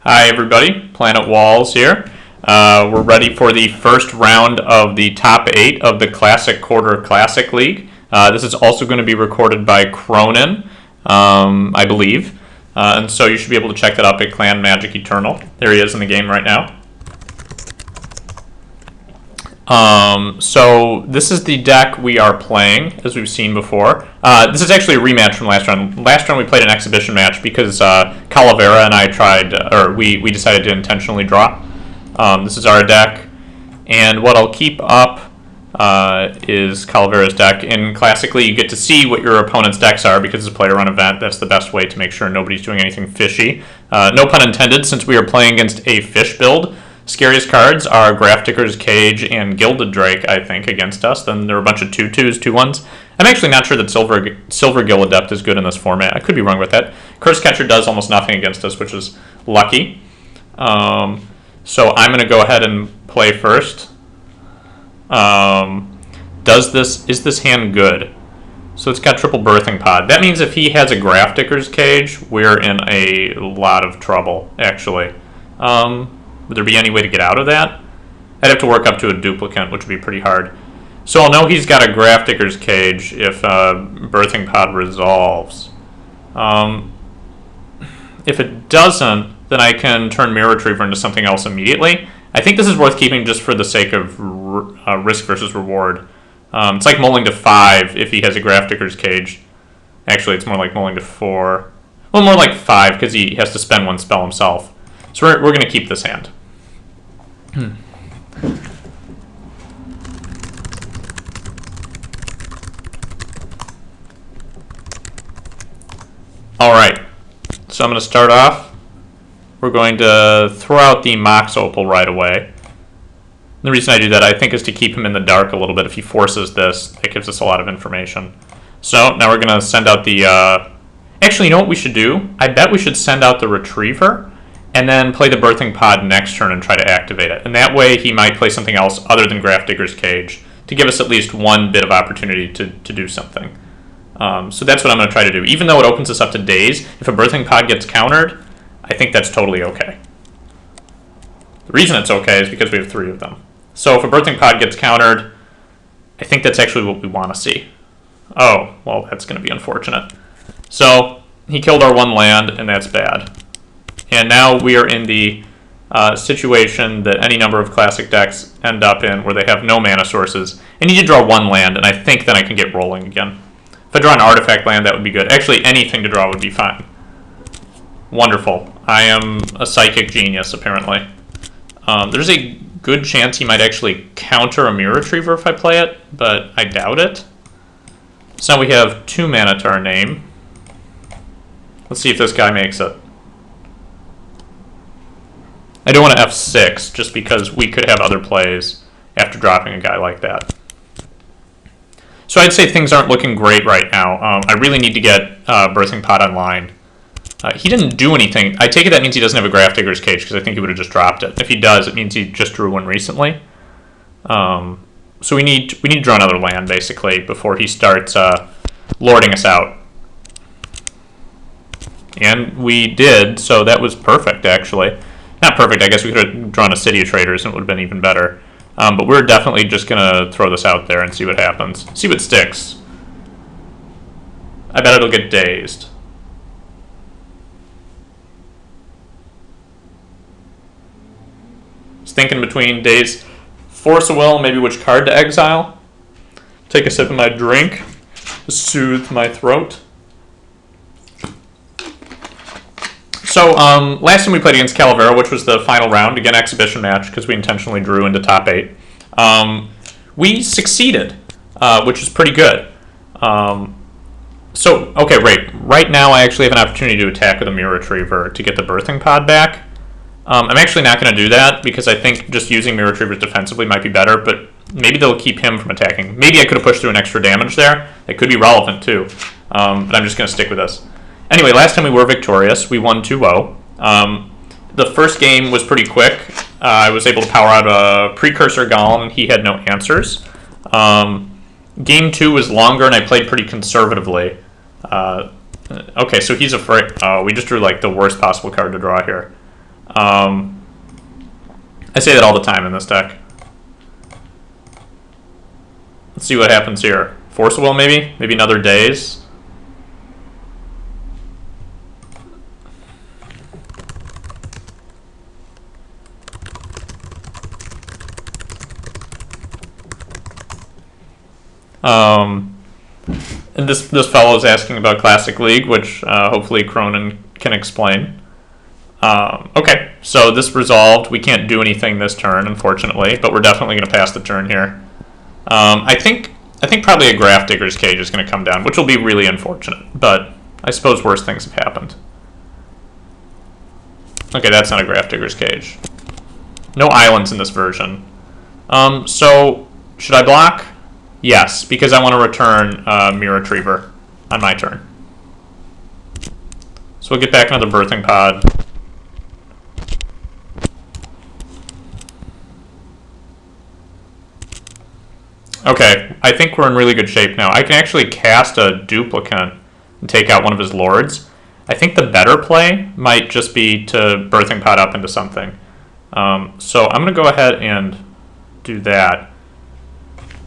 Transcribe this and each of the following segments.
Hi everybody, PlanetWalls here. We're ready for the first round of the top 8 of the Classic Quarter Classic League. This is also going to be recorded by Cronin, I believe. And so you should be able to check that up at Clan Magic Eternal. There he is in the game right now. So this is the deck we are playing, as we've seen before. This is actually a rematch from last round. Last round we played an exhibition match because Calavera and I tried, we decided to intentionally draw. This is our deck, and what I'll keep up is Calavera's deck. In Classically, you get to see what your opponent's decks are because it's a player-run event. That's the best way to make sure nobody's doing anything fishy. No pun intended, since we are playing against a fish build. Scariest cards are Grafdigger's Cage and Gilded Drake, I think, against us. Then there are a bunch of 2/2s, 2/1s. I'm actually not sure that Silver Gill Adept is good in this format. I could be wrong with that. Curse Catcher does almost nothing against us, which is lucky. So I'm going to go ahead and play first. Is this hand good? So it's got triple Birthing Pod. That means if he has a Grafdigger's Cage, we're in a lot of trouble, actually. Would there be any way to get out of that? I'd have to work up to a duplicate, which would be pretty hard. So I'll know he's got a Grafdigger's Cage if Birthing Pod resolves. If it doesn't, then I can turn Mirror Retriever into something else immediately. I think this is worth keeping just for the sake of risk versus reward. It's like mulling to 5 if he has a Grafdigger's Cage. Actually, it's more like mulling to 4. Well, more like 5 because he has to spend one spell himself. So we're going to keep this hand. Alright, so I'm going to start off. We're going to throw out the Mox Opal right away. The reason I do that, I think, is to keep him in the dark a little bit. If he forces this, that gives us a lot of information. So now we're going to send out the... Actually, you know what we should do? I bet we should send out the Retriever and then play the Birthing Pod next turn and try to activate it. And that way he might play something else other than Grafdigger's Cage to give us at least one bit of opportunity to do something. So that's what I'm going to try to do. Even though it opens us up to days, if a Birthing Pod gets countered, I think that's totally okay. The reason it's okay is because we have 3 of them. So if a Birthing Pod gets countered, I think that's actually what we want to see. Oh, well, that's going to be unfortunate. So he killed our 1 land, and that's bad. And now we are in the situation that any number of classic decks end up in where they have no mana sources. I need to draw 1 land, and I think then I can get rolling again. If I draw an artifact land, that would be good. Actually, anything to draw would be fine. Wonderful. I am a psychic genius, apparently. There's a good chance he might actually counter a Mirror Retriever if I play it, but I doubt it. So now we have 2 mana to our name. Let's see if this guy makes it. I don't want to F6 just because we could have other plays after dropping a guy like that. So I'd say things aren't looking great right now. I really need to get Birthing Pod online. He didn't do anything. I take it that means he doesn't have a Grafdigger's Cage because I think he would have just dropped it. If he does, it means he just drew one recently. So we need to draw another land basically before he starts lording us out. And we did, so that was perfect actually. Not perfect, I guess we could have drawn a City of Traders and it would have been even better. But we're definitely just going to throw this out there and see what happens. See what sticks. I bet it'll get dazed. Just thinking between daze, Force of Will, maybe which card to exile. Take a sip of my drink to soothe my throat. So, last time we played against Calavera, which was the final round, again, exhibition match, because we intentionally drew into top 8, we succeeded, which is pretty good. Okay, right now I actually have an opportunity to attack with a Mirror Retriever to get the Birthing Pod back. I'm actually not going to do that, because I think just using Mirror Retrievers defensively might be better, but maybe they'll keep him from attacking. Maybe I could have pushed through an extra damage there. That could be relevant, too, but I'm just going to stick with this. Anyway, last time we were victorious. We won 2-0. The first game was pretty quick. I was able to power out a Precursor Golem. He had no answers. Game 2 was longer, and I played pretty conservatively. Okay, so he's afraid. Oh, we just drew like the worst possible card to draw here. I say that all the time in this deck. Let's see what happens here. Force of Will, maybe? Maybe another Daze? And this fellow is asking about Classic League, which hopefully Cronin can explain. Okay, so this resolved. We can't do anything this turn, unfortunately, but we're definitely going to pass the turn here. I think probably a Graph Digger's Cage is going to come down, which will be really unfortunate, but I suppose worse things have happened. Okay, that's not a Graph Digger's Cage. No islands in this version. So, should I block? Yes, because I want to return Mirror Retriever on my turn. So we'll get back another Birthing Pod. Okay, I think we're in really good shape now. I can actually cast a Duplicant and take out one of his lords. I think the better play might just be to Birthing Pod up into something. So I'm going to go ahead and do that.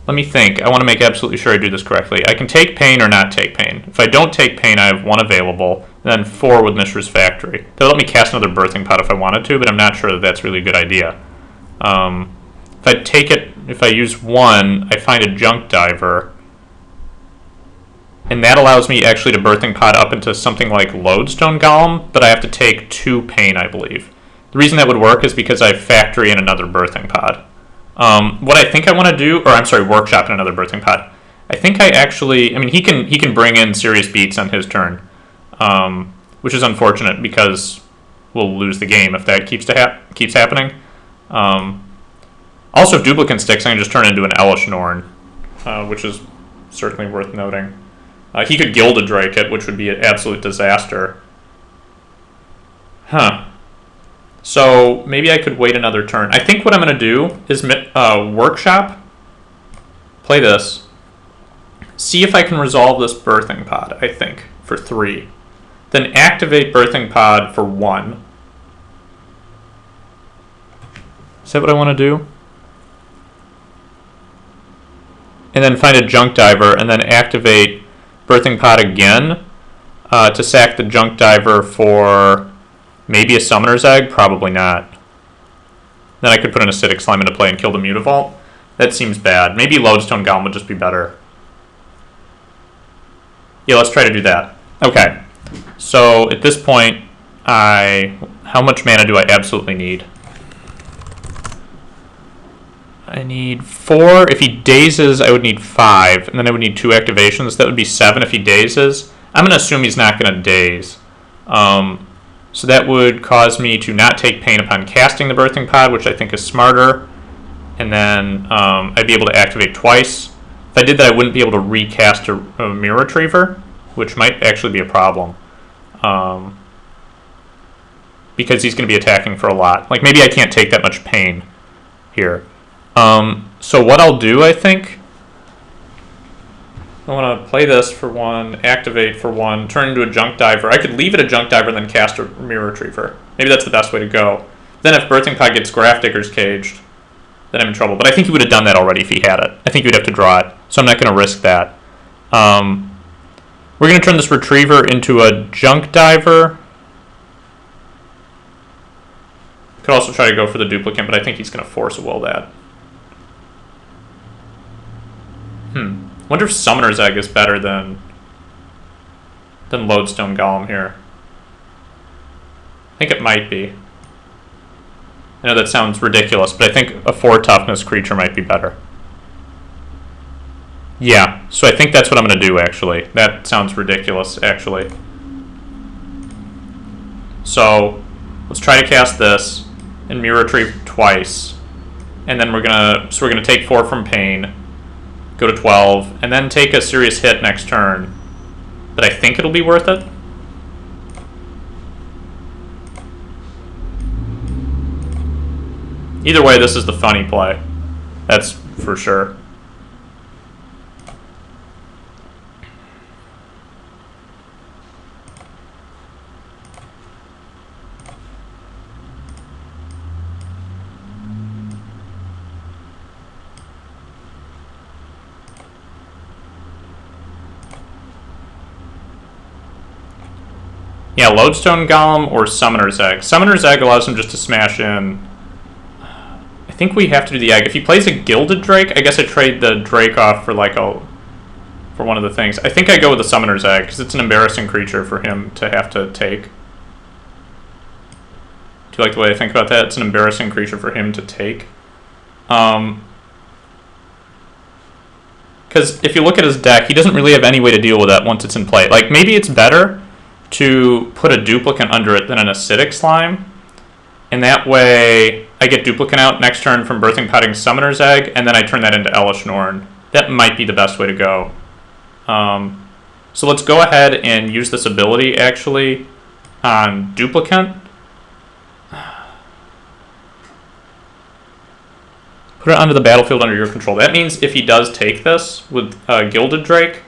Let me think. I want to make absolutely sure I do this correctly. I can take Pain or not take Pain. If I don't take Pain, I have 1 available, and then 4 with Mishra's Factory. They'll let me cast another Birthing Pod if I wanted to, but I'm not sure that that's really a good idea. If I take it, if I use 1, I find a Junk Diver, and that allows me actually to Birthing Pod up into something like Lodestone Golem, but I have to take 2 Pain, I believe. The reason that would work is because I Factory in another Birthing Pod. What I think I want to do, or I'm sorry, Workshop in another Birthing Pod. I think I actually, I mean, he can bring in serious beats on his turn, which is unfortunate because we'll lose the game if that keeps happening. Also, if Duplicant sticks, I can just turn into an Elish Norn, which is certainly worth noting. He could Gilded Drake it, which would be an absolute disaster. Huh. So maybe I could wait another turn. I think what I'm going to do is Workshop, play this, see if I can resolve this Birthing Pod, I think, for 3. Then activate Birthing Pod for 1. Is that what I want to do? And then find a Junk Diver, and then activate Birthing Pod again to sack the Junk Diver for maybe a Summoner's Egg? Probably not. Then I could put an Acidic Slime into play and kill the Mutavault. That seems bad. Maybe Lodestone Golem would just be better. Yeah, let's try to do that. Okay. So at this point, how much mana do I absolutely need? I need 4. If he dazes, I would need 5, and then I would need 2 activations. That would be 7 if he dazes. I'm going to assume he's not going to daze. So that would cause me to not take Pain upon casting the Birthing Pod, which I think is smarter. And then I'd be able to activate twice. If I did that, I wouldn't be able to recast a Mirror Retriever, which might actually be a problem. Because he's going to be attacking for a lot. Like, maybe I can't take that much pain here. So what I'll do, I think, I want to play this for 1, activate for 1, turn into a Junk Diver. I could leave it a Junk Diver and then cast a Mirror Retriever. Maybe that's the best way to go. Then if Birthing Pod gets Graph Digger's Caged, then I'm in trouble. But I think he would have done that already if he had it. I think he would have to draw it, so I'm not going to risk that. We're going to turn this Retriever into a Junk Diver. Could also try to go for the Duplicant, but I think he's going to Force Will that. Wonder if Summoner's Egg is better than Lodestone Golem here. I think it might be. I know that sounds ridiculous, but I think a 4 toughness creature might be better. Yeah, so I think that's what I'm going to do, actually. That sounds ridiculous, actually. So let's try to cast this and Mirror Retrieve twice. And then we're gonna take 4 from Pain, go to 12, and then take a serious hit next turn. But I think it'll be worth it. Either way, this is the funny play. That's for sure. Yeah, Lodestone Golem or Summoner's Egg. Summoner's Egg allows him just to smash in. I think we have to do the egg. If he plays a Gilded Drake, I guess I trade the Drake off for like for one of the things. I think I go with the Summoner's Egg because it's an embarrassing creature for him to have to take. Do you like the way I think about that? It's an embarrassing creature for him to take. Because if you look at his deck, he doesn't really have any way to deal with that once it's in play. Like, maybe it's better to put a duplicate under it than an acidic slime. And that way, I get duplicate out next turn from Birthing Potting Summoner's Egg, and then I turn that into Elesh Norn. That might be the best way to go. So let's go ahead and use this ability, actually, on duplicate. Put it onto the battlefield under your control. That means if he does take this with Gilded Drake,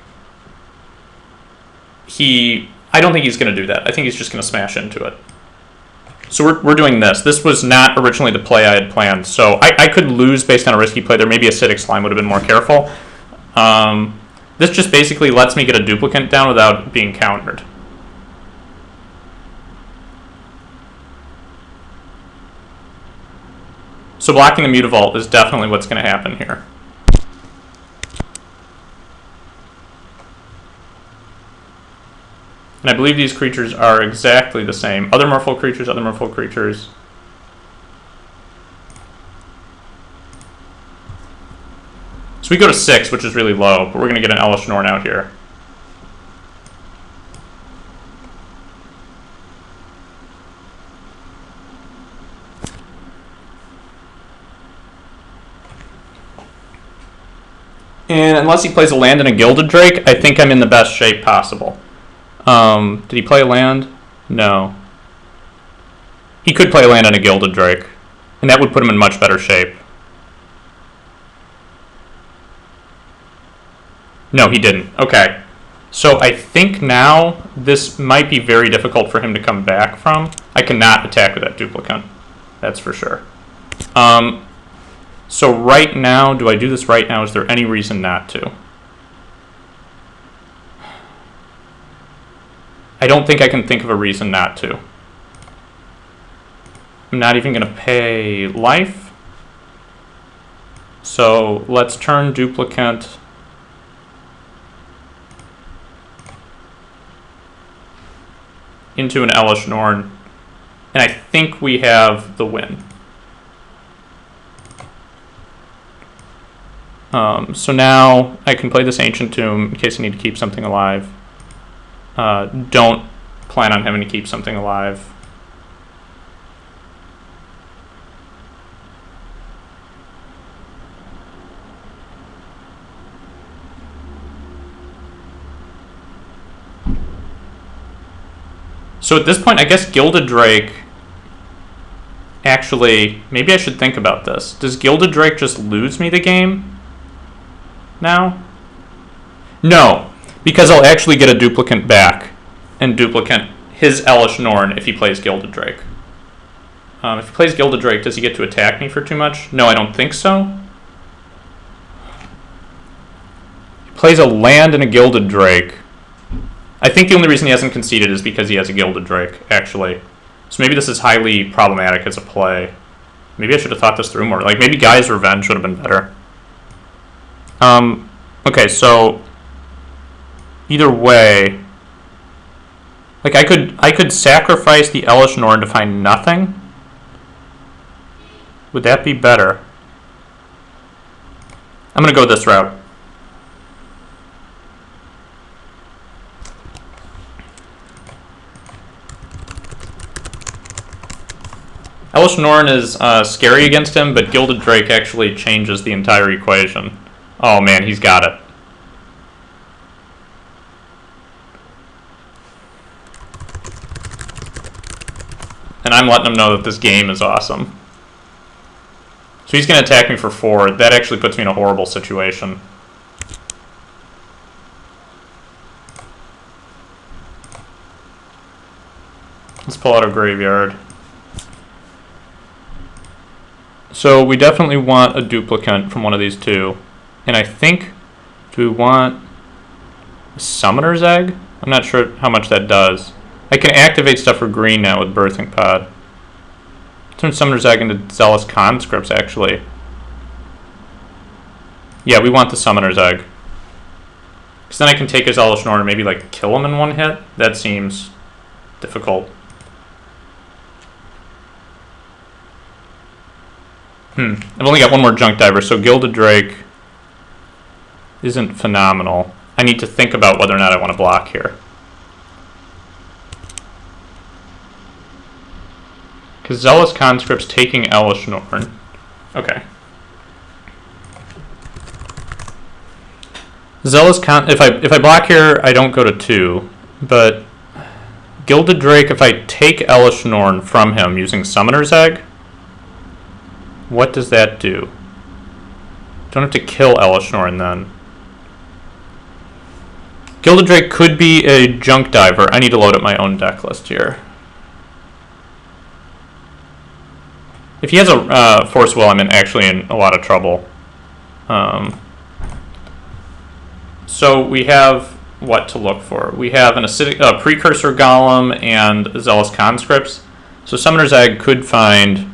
I don't think he's going to do that. I think he's just going to smash into it. So we're doing this. This was not originally the play I had planned. So I could lose based on a risky play there. Maybe Acidic Slime would have been more careful. This just basically lets me get a duplicate down without being countered. So blocking the Mutavault is definitely what's going to happen here. And I believe these creatures are exactly the same. Other Merfolk creatures, other Merfolk creatures. So we go to 6, which is really low, but we're going to get an Elesh Norn out here. And unless he plays a land and a Gilded Drake, I think I'm in the best shape possible. Did he play a land? No. He could play a land and a Gilded Drake, and that would put him in much better shape. No, he didn't. Okay. So I think now this might be very difficult for him to come back from. I cannot attack with that duplicate. That's for sure. So right now, do I do this right now? Is there any reason not to? I don't think I can think of a reason not to. I'm not even going to pay life. So let's turn duplicate into an Elesh Norn. And I think we have the win. So now I can play this Ancient Tomb in case I need to keep something alive. Don't plan on having to keep something alive. So at this point, I guess Gilded Drake... Actually, maybe I should think about this. Does Gilded Drake just lose me the game now? No, because I'll actually get a duplicate back and duplicate his Elesh Norn if he plays Gilded Drake. If he plays Gilded Drake, does he get to attack me for too much? No, I don't think so. He plays a land and a Gilded Drake. I think the only reason he hasn't conceded is because he has a Gilded Drake, actually. So maybe this is highly problematic as a play. Maybe I should have thought this through more. Like, maybe Guy's Revenge would have been better. Okay, so either way, like I could sacrifice the Elesh Norn to find nothing. Would that be better? I'm gonna go this route. Elesh Norn is scary against him, but Gilded Drake actually changes the entire equation. Oh man, he's got it. And I'm letting him know that this game is awesome. So he's going to attack me for 4. That actually puts me in a horrible situation. Let's pull out a graveyard. So we definitely want a duplicate from one of these two. And I think, do we want a Summoner's Egg? I'm not sure how much that does. I can activate stuff for green now with Birthing Pod. Turn Summoner's Egg into Zealous Conscripts, actually. Yeah, we want the Summoner's Egg. Because then I can take his Elesh Norn and maybe, like, kill him in one hit. That seems difficult. I've only got one more Junk Diver, so Gilded Drake isn't phenomenal. I need to think about whether or not I want to block here. Because Zealous Conscript's taking Elesh Norn. Okay. If I block here, I don't go to 2. But Gilded Drake, if I take Elesh Norn from him using Summoner's Egg, what does that do? Don't have to kill Elesh Norn then. Gilded Drake could be a Junk Diver. I need to load up my own deck list here. If he has a Force Will, I'm actually in a lot of trouble. So we have what to look for. We have an acidic Precursor Golem and Zealous Conscripts. So Summoner's Egg could find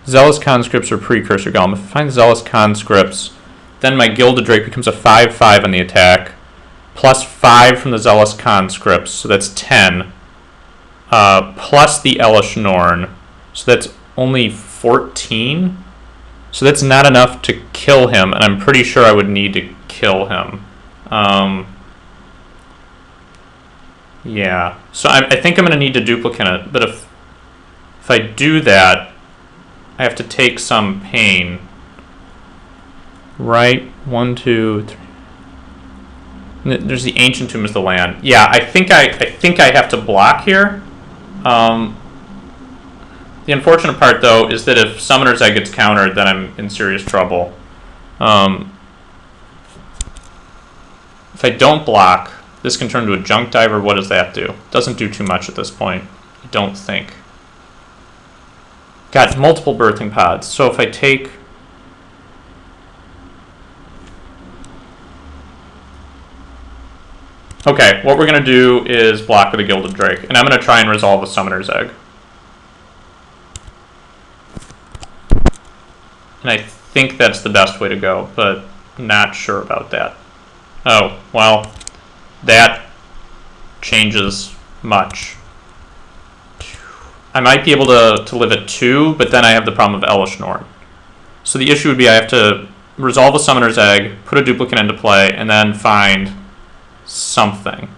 Zealous Conscripts or Precursor Golem. If I find Zealous Conscripts, then my Gilded Drake becomes a 5/5 on the attack, plus 5 from the Zealous Conscripts, so that's 10, plus the Elesh Norn, so that's only 14. So that's not enough to kill him, and I'm pretty sure I would need to kill him. Yeah, so I think I'm going to need to duplicate it, but if I do that, I have to take some pain. Right? 1, 2, 3. There's the Ancient Tomb as the land. Yeah, I think I have to block here. The unfortunate part, though, is that if Summoner's Egg gets countered, then I'm in serious trouble. If I don't block, this can turn to a Junk Diver. What does that do? Doesn't do too much at this point, I don't think. Got multiple Birthing Pods, so if I take... Okay, what we're going to do is block with a Gilded Drake, and I'm going to try and resolve a Summoner's Egg. And I think that's the best way to go, but not sure about that. Oh, well, that changes much. I might be able to live at 2, but then I have the problem of Elesh Norn. So the issue would be I have to resolve a Summoner's Egg, put a duplicate into play, and then find something.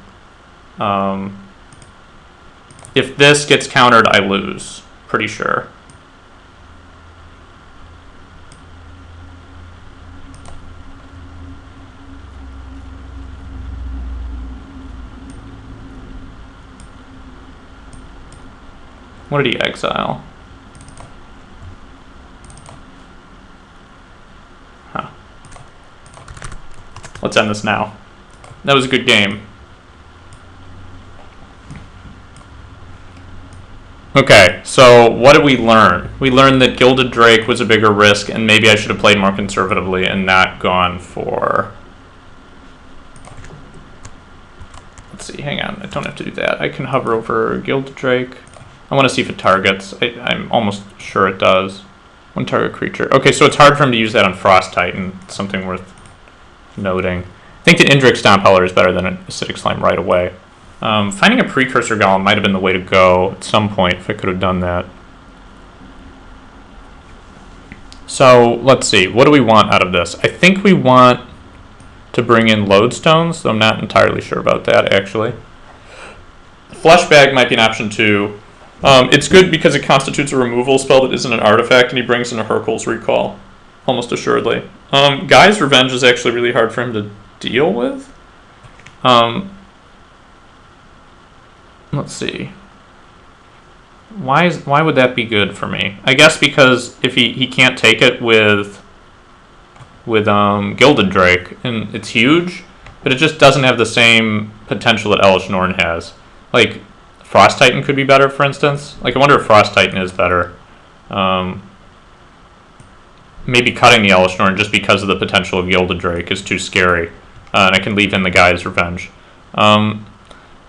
If this gets countered, I lose. Pretty sure. What did he exile? Huh. Let's end this now. That was a good game. Okay, so what did we learn? We learned that Gilded Drake was a bigger risk, and maybe I should have played more conservatively and not gone for... Let's see, hang on, I don't have to do that. I can hover over Gilded Drake. I want to see if it targets. I'm almost sure it does. One target creature. Okay, so it's hard for him to use that on Frost Titan. Something worth noting. I think the Indrik Stomp Howler is better than an Acidic Slime right away. Finding a Precursor Golem might have been the way to go at some point if I could have done that. So, let's see. What do we want out of this? I think we want to bring in Lodestones, though I'm not entirely sure about that, actually. Flesh Bag might be an option, too. It's good because it constitutes a removal spell that isn't an artifact, and he brings in a Hurkyl's Recall, almost assuredly. Guy's Revenge is actually really hard for him to deal with. Let's see. Why would that be good for me? I guess because if he can't take it with Gilded Drake, and it's huge, but it just doesn't have the same potential that Elesh Norn has. Like, Frost Titan could be better, for instance. Like, I wonder if Frost Titan is better. Maybe cutting the Elesh Norn just because of the potential of Gilded Drake is too scary. And I can leave in the Guy's Revenge.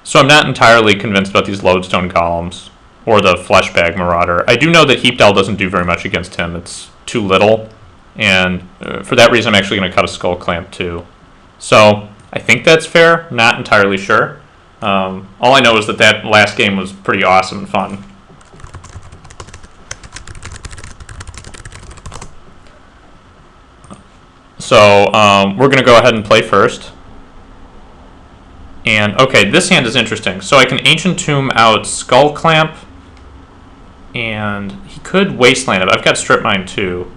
So I'm not entirely convinced about these Lodestone Golems or the Fleshbag Marauder. I do know that Heaped Owl doesn't do very much against him. It's too little, and for that reason I'm actually going to cut a Skull Clamp too. So I think that's fair, not entirely sure. All I know is that that last game was pretty awesome and fun. So we're going to go ahead and play first. And okay, this hand is interesting. So I can Ancient Tomb out Skull Clamp, and he could Wasteland it. I've got Strip Mine too.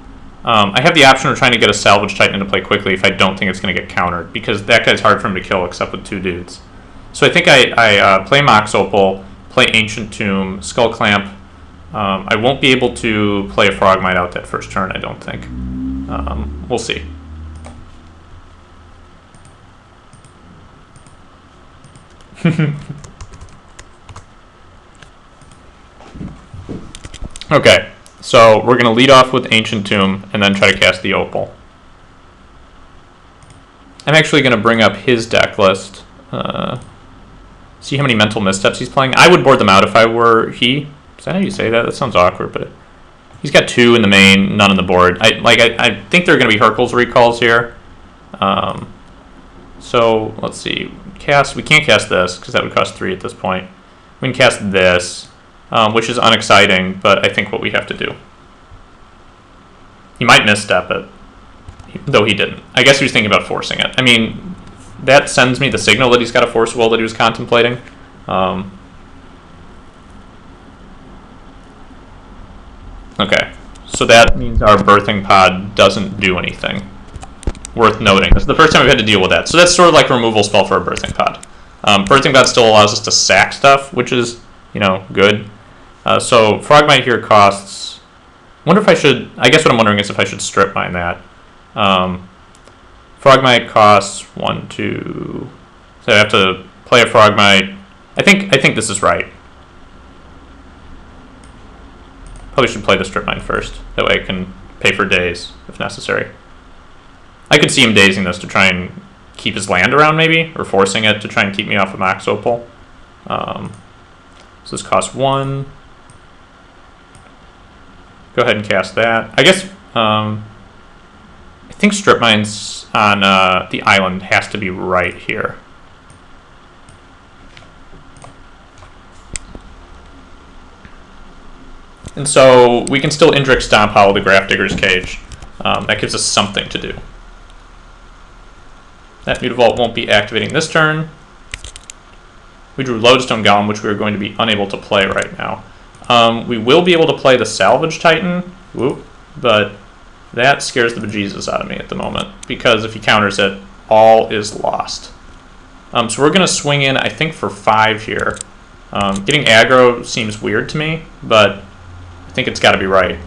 I have the option of trying to get a Salvage Titan into play quickly if I don't think it's going to get countered, because that guy's hard for him to kill except with 2 dudes. So I think I play Mox Opal, play Ancient Tomb, Skull Clamp. I won't be able to play a Frogmite out that first turn, I don't think. We'll see. Okay, so we're going to lead off with Ancient Tomb and then try to cast the Opal. I'm actually going to bring up his deck list. See how many Mental Missteps he's playing. I would board them out if I were he. Is that how you say that? That sounds awkward, but he's got 2 in the main, none in the board. I think there are going to be Hercules recalls here. So let's see. We can't cast this because that would cost 3 at this point. We can cast this, which is unexciting, but I think what we have to do. He might misstep it, though he didn't. I guess he was thinking about forcing it. I mean, that sends me the signal that he's got a Force Will that he was contemplating. Okay, so that means our Birthing Pod doesn't do anything. Worth noting. This is the first time we've had to deal with that. So that's sort of like a removal spell for a Birthing Pod. Birthing Pod still allows us to sack stuff, which is, good. So Frogmite here costs... I wonder if I should... I guess what I'm wondering is if I should Strip Mine that. Frogmite costs 1, 2... So I have to play a Frogmite. I think this is right. Probably should play the Strip Mine first. That way I can pay for days if necessary. I could see him dazing this to try and keep his land around, maybe, or forcing it to try and keep me off of Mox Opal. So this costs 1. Go ahead and cast that. I guess I think Strip Mines on the island has to be right here. And so we can still Indrik Stomp Hollow the Grafdigger's Cage. That gives us something to do. That Mutavault won't be activating this turn. We drew Lodestone Golem, which we are going to be unable to play right now. We will be able to play the Salvage Titan, but that scares the bejesus out of me at the moment, because if he counters it, all is lost. So we're going to swing in, I think, for 5 here. Getting aggro seems weird to me, but I think it's got to be right.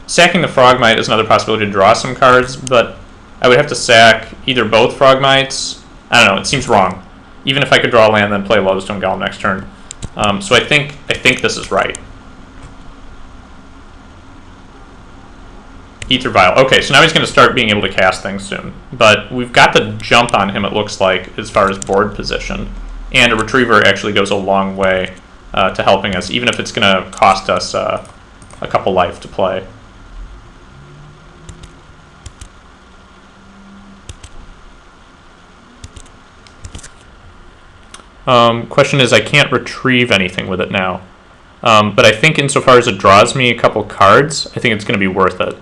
Sacking the Frogmite is another possibility to draw some cards, but I would have to sack either both Frogmites. I don't know, it seems wrong. Even if I could draw a land and then play Lodestone Golem next turn. So I think this is right. Ether Vial. Okay, so now he's going to start being able to cast things soon. But we've got the jump on him, it looks like, as far as board position. And a Retriever actually goes a long way to helping us, even if it's going to cost us a couple life to play. Question is, I can't retrieve anything with it now. But I think insofar as it draws me a couple cards, I think it's going to be worth it.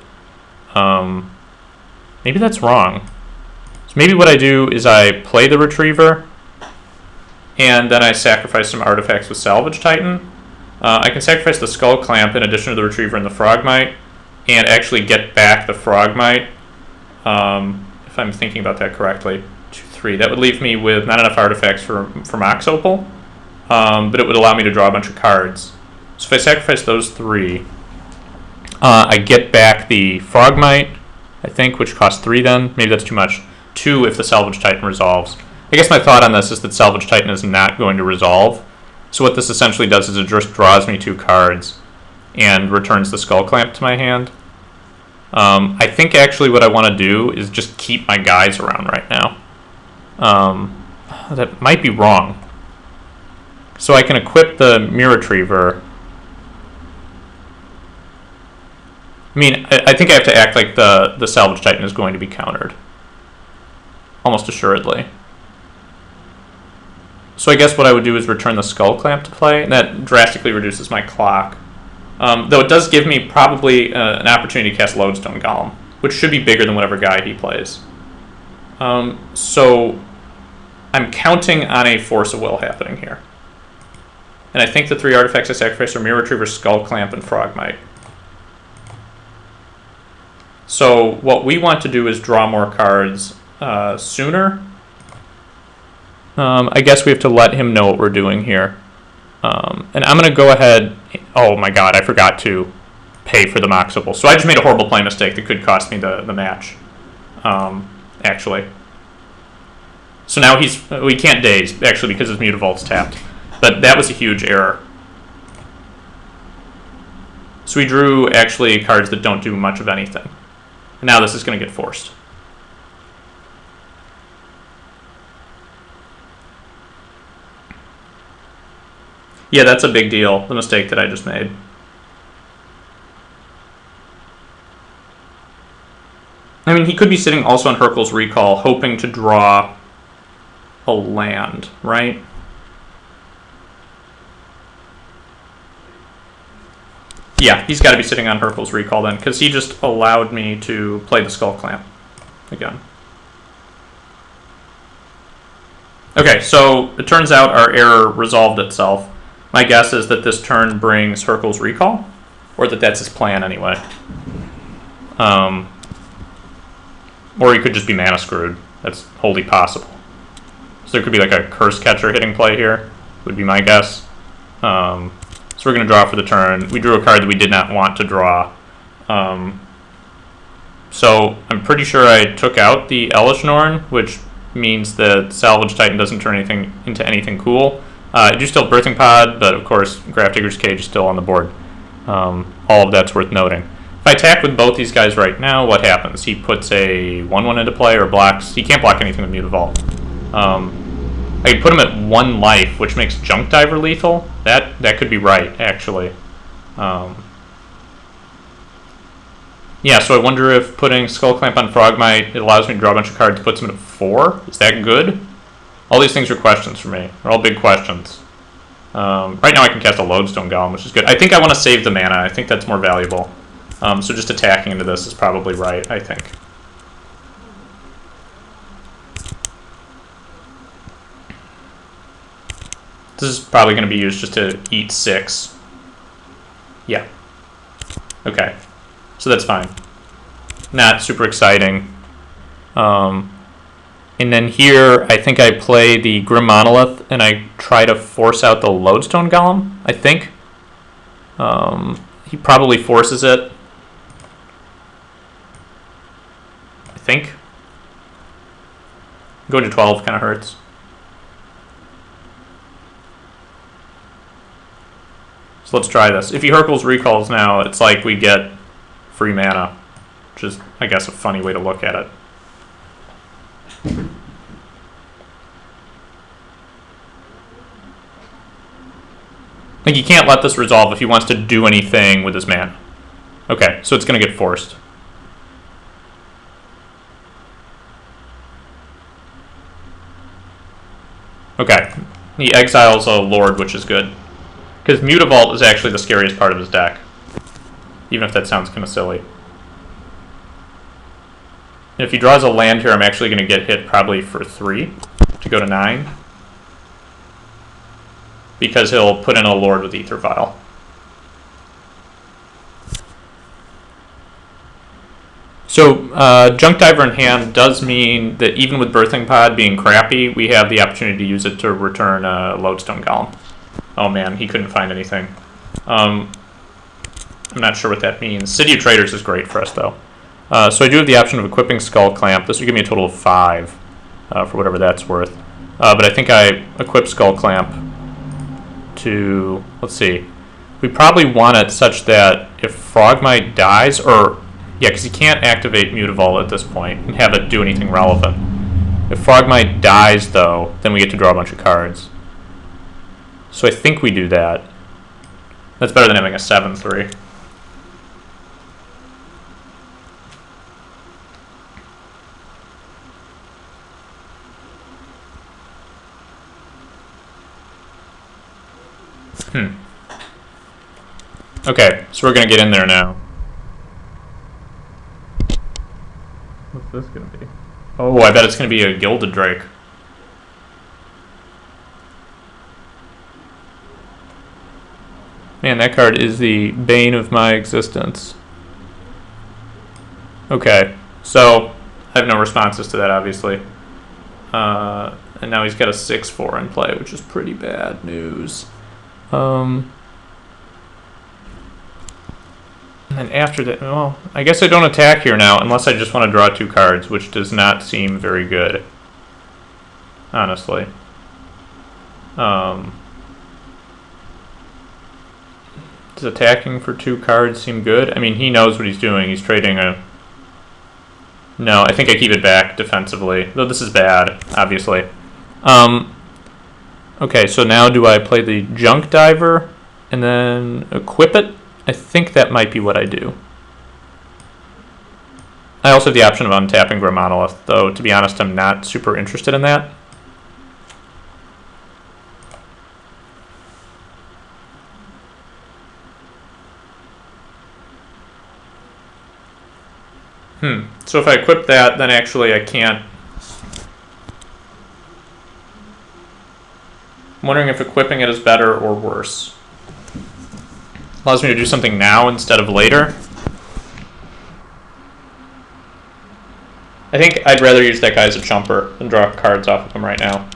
Maybe that's wrong. So maybe what I do is I play the Retriever, and then I sacrifice some artifacts with Salvage Titan. I can sacrifice the Skull Clamp in addition to the Retriever and the Frogmite, and actually get back the Frogmite, if I'm thinking about that correctly. 2, 3. That would leave me with not enough artifacts for Mox Opal, but it would allow me to draw a bunch of cards. So if I sacrifice those 3, I get back the Frogmite, I think, which costs 3 then. Maybe that's too much. 2 if the Salvage Titan resolves. I guess my thought on this is that Salvage Titan is not going to resolve. So what this essentially does is it just draws me 2 cards and returns the Skull Clamp to my hand. I think actually what I want to do is just keep my guys around right now. That might be wrong. So I can equip the Mirror Retriever. I mean, I think I have to act like the Salvage Titan is going to be countered. Almost assuredly. So I guess what I would do is return the Skull Clamp to play, and that drastically reduces my clock. Though it does give me probably an opportunity to cast Lodestone Golem, which should be bigger than whatever guy he plays. So I'm counting on a Force of Will happening here. And I think the 3 artifacts I sacrifice are Mirror Retriever, Skull Clamp, and Frogmite. So what we want to do is draw more cards sooner. I guess we have to let him know what we're doing here. And I'm going to go ahead... Oh my god, I forgot to pay for the Mox Opal. So I just made a horrible play mistake that could cost me the match, actually. So now we can't daze, actually, because his Mutavault's tapped. But that was a huge error. So we drew, actually, cards that don't do much of anything. And now this is going to get forced. Yeah, that's a big deal, the mistake that I just made. I mean, he could be sitting also on Hurkyl's Recall, hoping to draw a land, right? Yeah, he's got to be sitting on Hurkyl's Recall then, because he just allowed me to play the Skull Clamp again. Okay, so it turns out our error resolved itself. My guess is that this turn brings Hurkyl's Recall, or that that's his plan anyway. Or he could just be mana screwed. That's wholly possible. So there could be like a Curse Catcher hitting play here, would be my guess. So we're going to draw for the turn. We drew a card that we did not want to draw. So I'm pretty sure I took out the Elish Norn, which means that Salvage Titan doesn't turn anything into anything cool. I do still have Birthing Pod, but of course Grafdigger's Cage is still on the board. All of that's worth noting. If I attack with both these guys right now, what happens? He puts a 1/1 into play or blocks. He can't block anything with Mutavault. I could put him at 1 life, which makes Junk Diver lethal. That could be right, actually. Yeah, so I wonder if putting Skull Clamp on Frogmite, it allows me to draw a bunch of cards, puts him at 4. Is that good? All these things are questions for me. They're all big questions. Right now I can cast a Lodestone Golem, which is good. I think I want to save the mana. I think that's more valuable. So just attacking into this is probably right, I think. This is probably going to be used just to eat 6. Yeah. Okay. So that's fine. Not super exciting. And then here, I think I play the Grim Monolith, and I try to force out the Lodestone Golem, I think. He probably forces it. I think. Going to 12 kind of hurts. So let's try this. If he Hurkyl's Recalls now, it's like we get free mana, which is, I guess, a funny way to look at it. Like, he can't let this resolve if he wants to do anything with his mana. Okay, so it's going to get forced. Okay, he exiles a Lord, which is good. Because Mutavault is actually the scariest part of his deck. Even if that sounds kind of silly. And if he draws a land here, I'm actually going to get hit probably for 3 to go to 9. Because he'll put in a Lord with Ether Vial. So, Junk Diver in hand does mean that even with Birthing Pod being crappy, we have the opportunity to use it to return a Lodestone Golem. Oh man, he couldn't find anything. I'm not sure what that means. City of Traders is great for us, though. So I do have the option of equipping Skull Clamp. This would give me a total of 5 for whatever that's worth. But I think I equip Skull Clamp to, let's see, we probably want it such that if Frogmite dies, or, yeah, because he can't activate Mutavault at this point and have it do anything relevant. If Frogmite dies, though, then we get to draw a bunch of cards. So I think we do that. That's better than having a 7-3. Okay, so we're going to get in there now. What's this going to be? Oh, I bet it's going to be a Gilded Drake. Man, that card is the bane of my existence. Okay, so I have no responses to that, obviously. And now he's got a 6-4 in play, which is pretty bad news. And after that, well, I guess I don't attack here now, unless I just want to draw 2 cards, which does not seem very good, honestly. Does attacking for 2 cards seem good? I mean, he knows what he's doing. He's trading a... No, I think I keep it back defensively, though this is bad, obviously. Okay, so now do I play the Junk Diver and then equip it? I think that might be what I do. I also have the option of untapping Grim Monolith, though, to be honest, I'm not super interested in that. So if I equip that, then actually I can't... I'm wondering if equipping it is better or worse. Allows me to do something now instead of later. I think I'd rather use that guy as a chumper than draw cards off of him right now.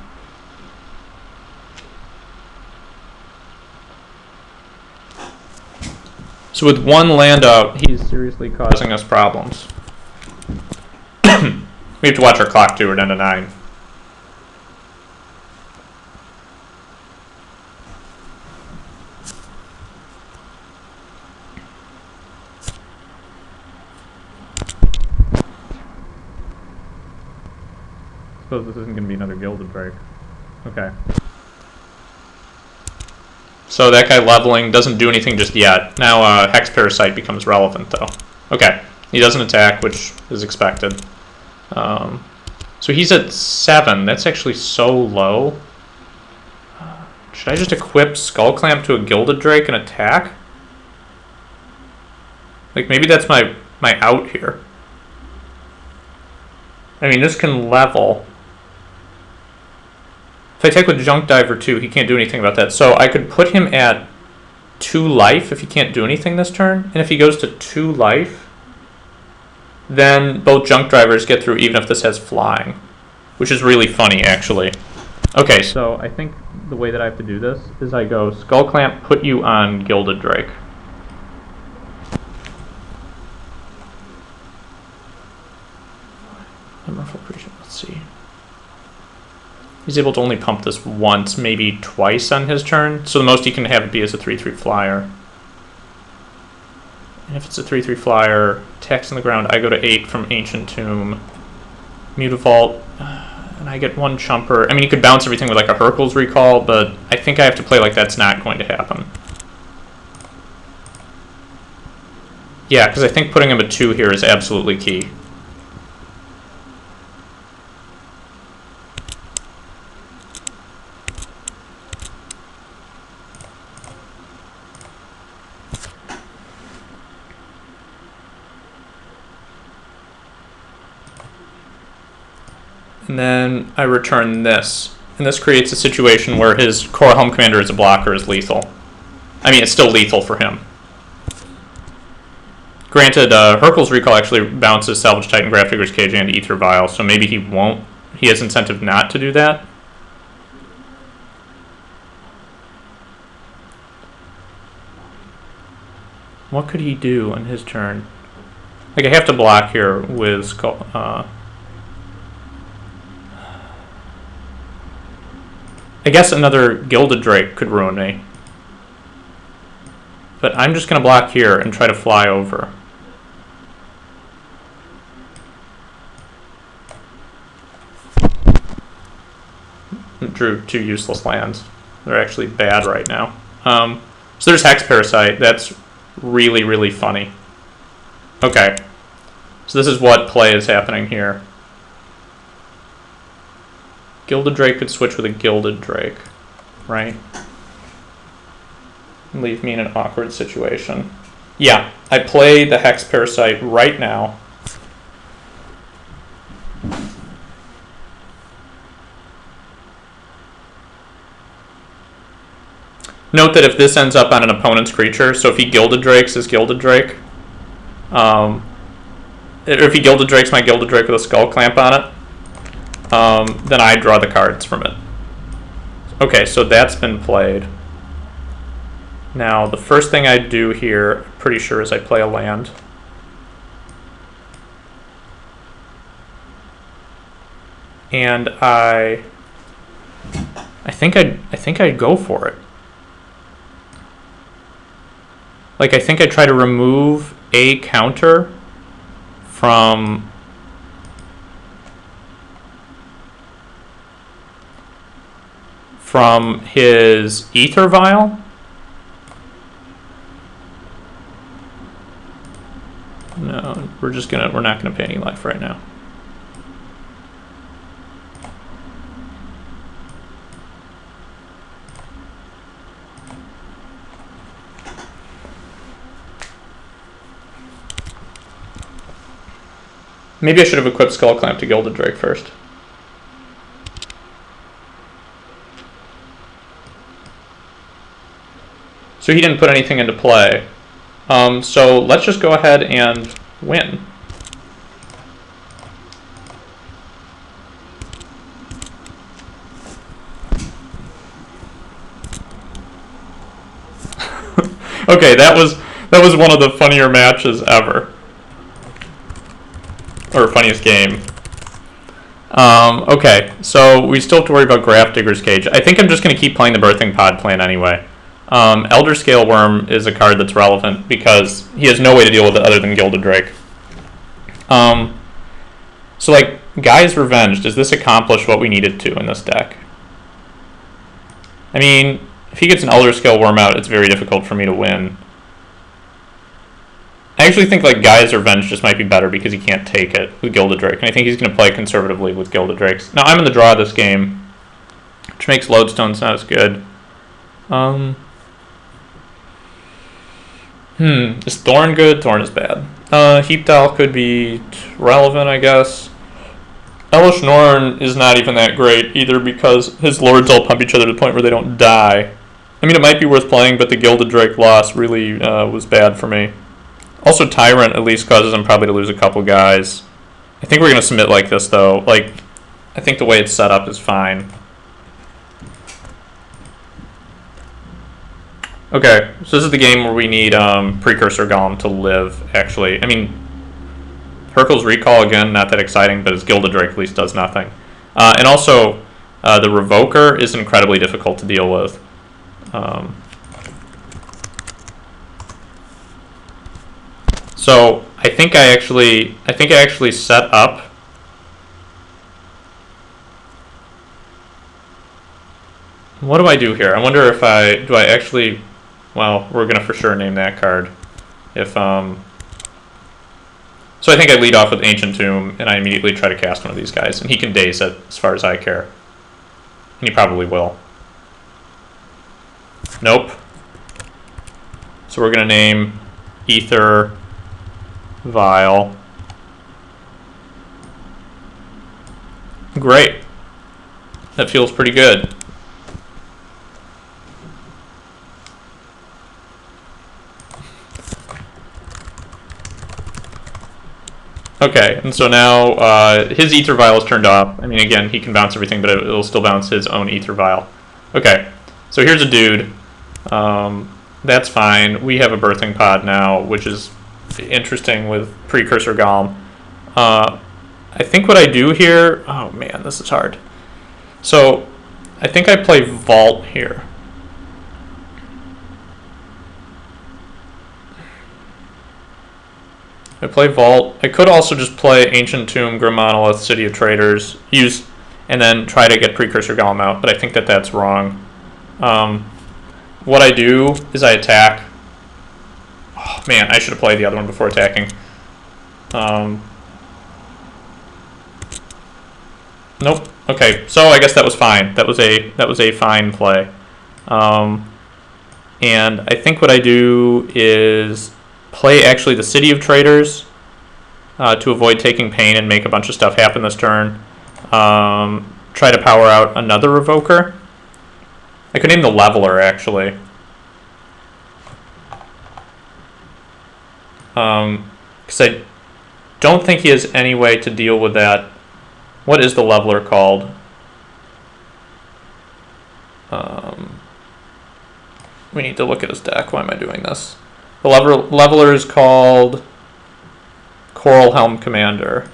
So with 1 land out, he's seriously causing us problems. We have to watch our clock too, we're down to 9. I suppose this isn't going to be another Gilded Drake. Okay. So that guy leveling doesn't do anything just yet. Now Hex Parasite becomes relevant, though. Okay. He doesn't attack, which is expected. So he's at 7. That's actually so low. Should I just equip Skull Clamp to a Gilded Drake and attack? Like, maybe that's my out here. I mean, this can level. If I take with Junk Diver too, he can't do anything about that. So I could put him at 2 life if he can't do anything this turn. And if he goes to 2 life, then both Junk Drivers get through even if this has flying. Which is really funny, actually. Okay, so I think the way that I have to do this is I go Skull Clamp, put you on Gilded Drake. Let's see. He's able to only pump this once, maybe twice on his turn. So the most he can have it be is a 3/3 flyer. And if it's a 3/3 flyer, attacks on the ground, I go to 8 from Ancient Tomb. Mutavault, and I get 1 chumper. I mean, you could bounce everything with like a Hercules Recall, but I think I have to play like that's not going to happen. Yeah, because I think putting him at 2 here is absolutely key. And then I return this. And this creates a situation where his core Helm Commander as a blocker is lethal. I mean, it's still lethal for him. Granted, Hercules Recall actually bounces Salvage Titan, Grafdigger's Cage, and Ether Vial, so maybe he won't. He has incentive not to do that. What could he do on his turn? Like, I have to block here with Skull... I guess another Gilded Drake could ruin me. But I'm just going to block here and try to fly over. drew 2 useless lands. They're actually bad right now. So there's Hex Parasite. That's really, really funny. Okay. So this is what play is happening here. Gilded Drake could switch with a Gilded Drake, right? Leave me in an awkward situation. Yeah, I play the Hex Parasite right now. Note that if this ends up on an opponent's creature, so if he Gilded Drakes his Gilded Drake, or if he Gilded Drakes my Gilded Drake with a Skull Clamp on it, then I draw the cards from it. Okay, so that's been played. Now, the first thing I do here, I'm pretty sure, is I play a land. And I think I'd go for it. Like, I think I try to remove a counter from his Ether Vial. No, we're not gonna pay any life right now. Maybe I should have equipped Skull Clamp to Gilded Drake first. So he didn't put anything into play. So let's just go ahead and win. Okay, that was one of the funnier matches ever. Or funniest game. Okay, so we still have to worry about Grafdigger's Cage. I think I'm just going to keep playing the Birthing Pod plan anyway. Elder Scale Worm is a card that's relevant because he has no way to deal with it other than Gilded Drake. So, like, Gaia's Revenge, does this accomplish what we need it to in this deck? I mean, if he gets an Elder Scale Worm out, it's very difficult for me to win. I actually think like Gaia's Revenge just might be better because he can't take it with Gilded Drake, and I think he's going to play conservatively with Gilded Drakes. Now I'm in the draw this game, which makes Lodestones not as good. Is Thorn good? Thorn is bad. Heap Dial could be relevant, I guess. Elish Norn is not even that great either because his lords all pump each other to the point where they don't die. I mean, it might be worth playing, but the Gilded Drake loss really was bad for me. Also, Tyrant at least causes him probably to lose a couple guys. I think we're going to submit like this, though. Like, I think the way it's set up is fine. Okay, so this is the game where we need Precursor Golem to live, actually. I mean, Hurkyl's Recall, again, not that exciting, but his Gilded Drake at least does nothing. And also, the Revoker is incredibly difficult to deal with. So I think I actually set up. What do I do here? I wonder if do I actually, well, we're gonna for sure name that card. If so I think I lead off with Ancient Tomb and I immediately try to cast one of these guys, and he can daze it as far as I care. And he probably will. Nope. So we're gonna name Ether Vial. Great. That feels pretty good. Okay, and so now his Ether Vial is turned off. I mean, again, he can bounce everything, but it'll still bounce his own Ether Vial. Okay, so here's a dude. That's fine. We have a Birthing Pod now, which is interesting with Precursor Golem. I think what I do here... Oh, man, this is hard. So, I think I play Vault here. I play Vault. I could also just play Ancient Tomb, Grim Monolith, City of Traders, use and then try to get Precursor Golem out, but I think that that's wrong. What I do is I attack. Oh man, I should have played the other one before attacking. Nope. Okay, so I guess that was fine. That was a fine play. And I think what I do is play actually the City of Traders to avoid taking pain and make a bunch of stuff happen this turn. Try to power out another Revoker. I could name the Leveler, actually. Because I don't think he has any way to deal with that. What is the Leveler called? We need to look at his deck. Why am I doing this? The Leveler is called Coral Helm Commander.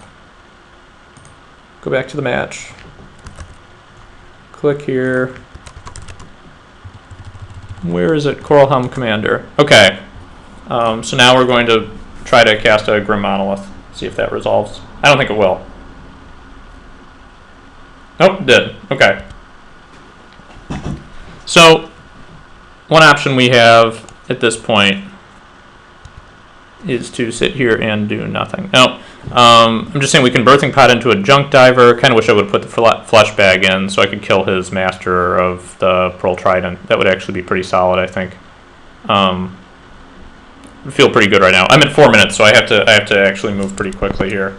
Go back to the match. Click here. Where is it? Coral Helm Commander. Okay. So now we're going to try to cast a Grim Monolith. See if that resolves. I don't think it will. Nope, it did. Okay. So, one option we have at this point is to sit here and do nothing. Now, I'm just saying we can Birthing Pod into a Junk Diver. Kind of wish I would have put the Flesh Bag in so I could kill his Master of the Pearl Trident. That would actually be pretty solid, I think. I feel pretty good right now. I'm at 4 minutes, so I have to actually move pretty quickly here.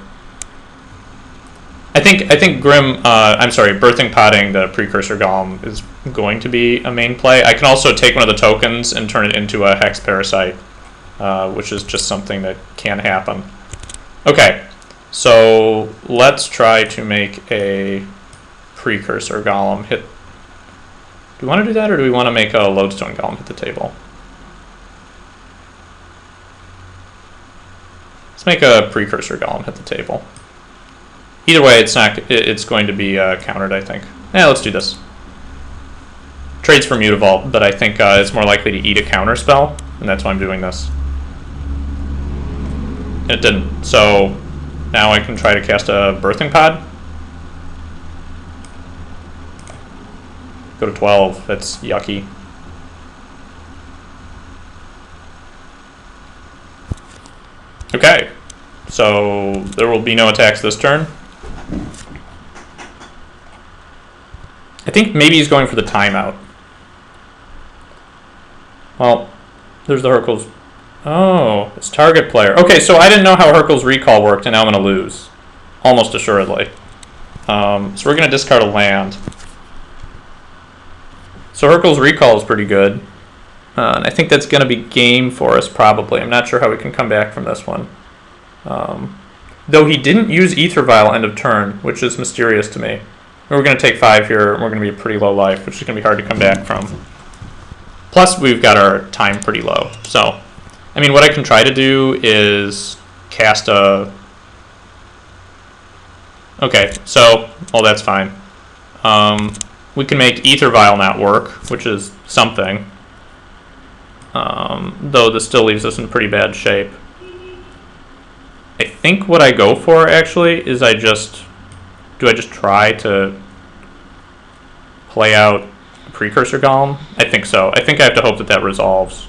I think Grim, I'm sorry, Birthing Podding the Precursor Golem is going to be a main play. I can also take one of the tokens and turn it into a Hex Parasite, which is just something that can happen. Okay, so let's try to make a Precursor Golem hit. Do we want to do that, or do we want to make a Lodestone Golem hit the table? Let's make a Precursor Golem hit the table. Either way, it's going to be countered, I think. Yeah, let's do this. Trades for Mutavault, but I think it's more likely to eat a counter spell, and that's why I'm doing this. It didn't. So now I can try to cast a Birthing Pod. Go to 12. That's yucky. Okay. So there will be no attacks this turn. I think maybe he's going for the timeout. Well, there's the Hurkyl's. Oh, it's target player. Okay, so I didn't know how Hurkyl's Recall worked, and now I'm going to lose. Almost assuredly. So we're going to discard a land. So Hurkyl's Recall is pretty good. And I think that's going to be game for us, probably. I'm not sure how we can come back from this one. Though he didn't use Aether Vial end of turn, which is mysterious to me. We're going to take 5 here, and we're going to be a pretty low life, which is going to be hard to come back from. Plus, we've got our time pretty low. So, I mean, what I can try to do is cast a... Okay, so, well, that's fine. We can make Aether Vial not work, which is something. Though this still leaves us in pretty bad shape. I think what I go for, actually, is do I just try to play out a Precursor Golem? I think so. I think I have to hope that that resolves.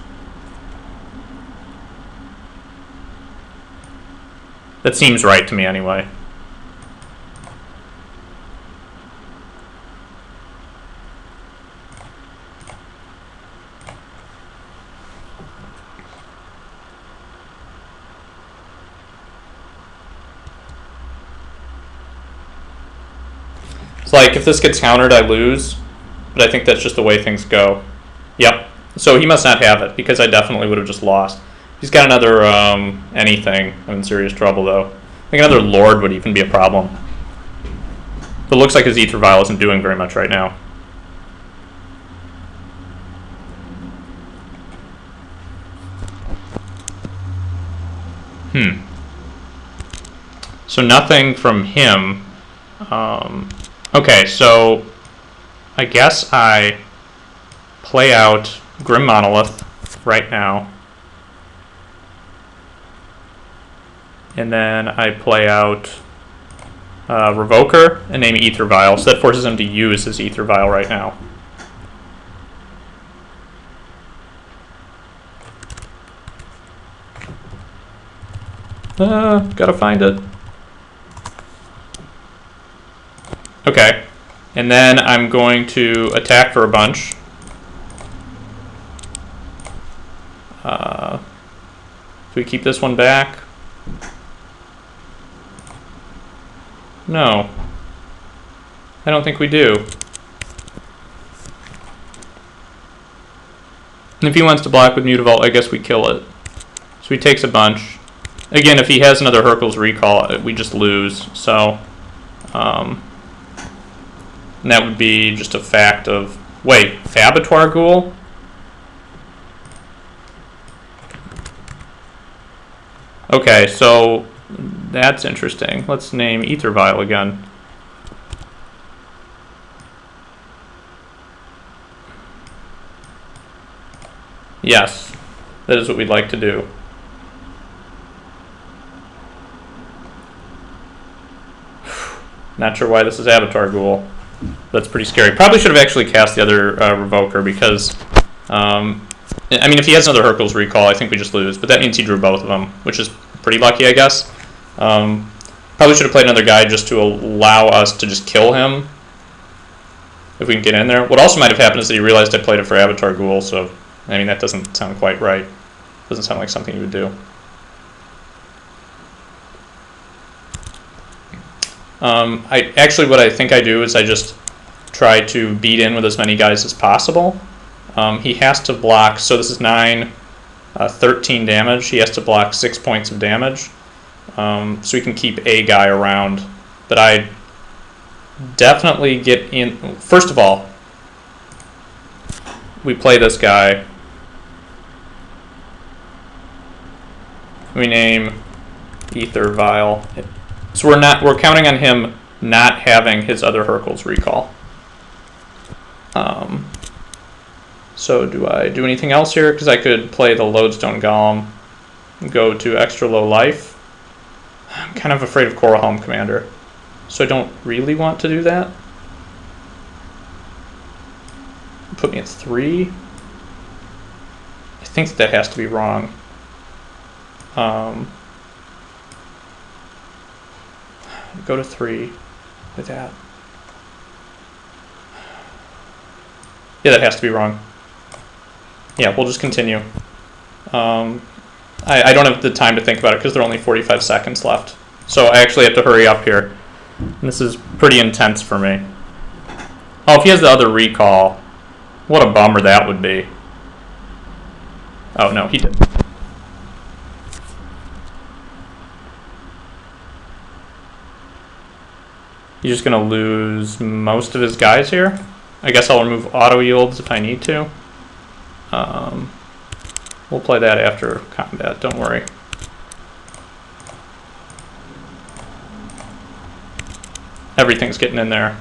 That seems right to me anyway. It's like, if this gets countered, I lose, but I think that's just the way things go. Yep. So he must not have it, because I definitely would have just lost. He's got another anything. I'm in serious trouble, though. I think another Lord would even be a problem. But it looks like his Aether Vial isn't doing very much right now. So nothing from him. Okay, so I guess I play out Grim Monolith right now. And then I play out Revoker and name Ether Vial. So that forces him to use his Ether Vial right now. Gotta find it. Okay. And then I'm going to attack for a bunch. Do we keep this one back? No. I don't think we do. And if he wants to block with Mutavault, I guess we kill it. So he takes a bunch. Again, if he has another Hurkyl's Recall, we just lose. So, and that would be just a fact of... Wait, Fabatoire Ghoul? Okay, so that's interesting. Let's name Ether Vial again. Yes, that is what we'd like to do. Not sure why this is Avatar Ghoul. That's pretty scary. Probably should have actually cast the other Revoker because... I mean, if he has another Hurkyl's Recall, I think we just lose. But that means he drew both of them, which is pretty lucky, I guess. Probably should have played another guy just to allow us to just kill him. If we can get in there. What also might have happened is that he realized I played it for Avatar Ghoul, so... I mean, that doesn't sound quite right. Doesn't sound like something he would do. What I think I do is I just try to beat in with as many guys as possible. He has to block, so this is 9, 13 damage. He has to block 6 points of damage. So he can keep a guy around. But I definitely get in. First of all, we play this guy. We name Ether Vial. So we're counting on him not having his other Hurkyl's Recall. So do I do anything else here? Because I could play the Lodestone Golem, go to extra low life. I'm kind of afraid of Corahelm Commander, so I don't really want to do that. Put me at 3. I think that has to be wrong. Go to 3 with that. Yeah, that has to be wrong. Yeah, we'll just continue. I don't have the time to think about it because there are only 45 seconds left. So I actually have to hurry up here. And this is pretty intense for me. Oh, if he has the other recall, what a bummer that would be. Oh, no, he didn't. He's just going to lose most of his guys here. I guess I'll remove auto yields if I need to. We'll play that after combat, don't worry. Everything's getting in there.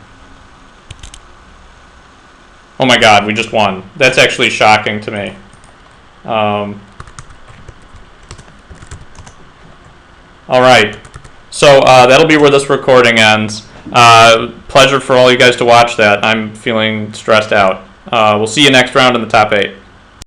Oh my god, we just won. That's actually shocking to me. Alright, so that'll be where this recording ends. Pleasure for all you guys to watch that. I'm feeling stressed out. We'll see you next round in the top 8.